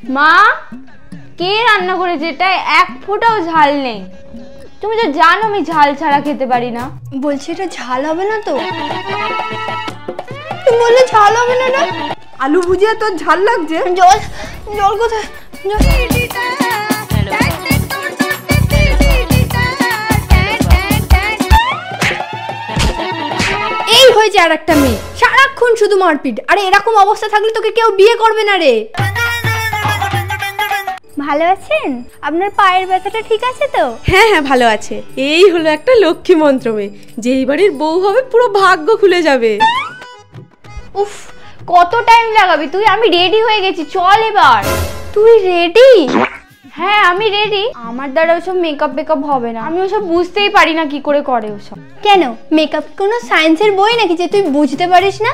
মা, কে রান্না করেছে? এটা এক ফোঁটাও ঝাল নেই। তুমি তো জানো আমি ঝাল ছাড়া খেতে পারি না। বলছি এটা ঝাল হবে না তো? তুমি বললে ঝাল হবে না না? আলু ভুজিয়া তোর ঝাল লাগছে? জল জল কোথায়? এই হয়েছে আর একটা মেয়ে, সারাক্ষণ শুধু মারপিট। আরে এরকম অবস্থা থাকলে তোকে কেউ বিয়ে করবে না রে। ভালো আছেন? আপনার পায়ের ব্যথাটা ঠিক আছে তো? হ্যাঁ হ্যাঁ ভালো আছে। এই হলো একটা লক্ষ্মী মন্ত্র মেয়ে, যেই বাড়ির বউ হবে পুরো ভাগ্য খুলে যাবে। উফ, কত টাইম লাগাবি তুই? আমি রেডি হয়ে গেছি, চল এবার। তুই রেডি? হ্যাঁ আমি রেডি। আমার দ্বারা ওসব মেকআপ হবে না, আমি ওসব বুঝতেই পারি না কি করে করে ওসব। কেন, মেকআপ কোনো সায়েন্সের বই নাকি যে তুই বুঝতে পারিস না?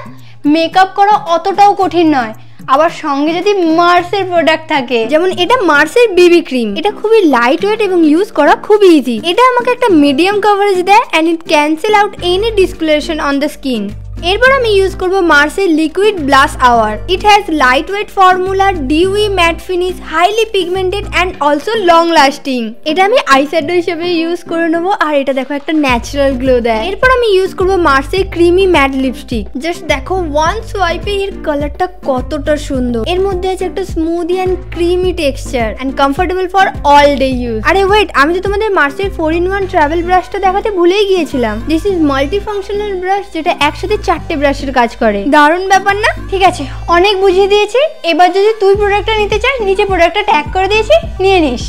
মেকআপ করা অতটাও কঠিন নয়। আবার সঙ্গে যদি মার্সের প্রোডাক্ট থাকে, যেমন এটা মার্সের বিবি ক্রিম। এটা খুবই লাইট ওয়েট এবং ইউজ করা খুবই ইজি। এটা আমাকে একটা মিডিয়াম কভারেজ দেয় and it cancel out any discoloration on the skin. এরপর আমি ইউজ করব মার্সের liquid blush hour. It has light weight formula, dewy matte finish, highly pigmented and also long lasting. এটা আমি আইশ্যাডো হিসেবে ইউজ করে নেবো। আর এটা দেখো একটা ন্যাচারাল গ্লো দেয়। এরপর আমি ইউজ করব মার্সের ক্রিমি ম্যাট লিপস্টিক। জাস্ট দেখো ওয়ান সোয়াইপে এর কালারটা কতটা সুন্দর। এর মধ্যে আছে একটা smoothie and creamy texture and comfortable for all day use. আরে ওয়েট, আমি তো তোমাদের মার্সের 4-in-1 ট্রাভেল ব্রাশটা দেখাতে ভুলেই গিয়েছিলাম। This is multi functional brush, যেটা একসাথে 4টে ব্রাশের কাজ করে। দারুণ ব্যাপার না? ঠিক আছে, অনেক বুঝিয়ে দিয়েছি। এবার যদি তুই প্রোডাক্টটা নিতে চাস, নিচে প্রোডাক্টটা ট্যাগ করে দিয়েছি, নিয়ে নিস।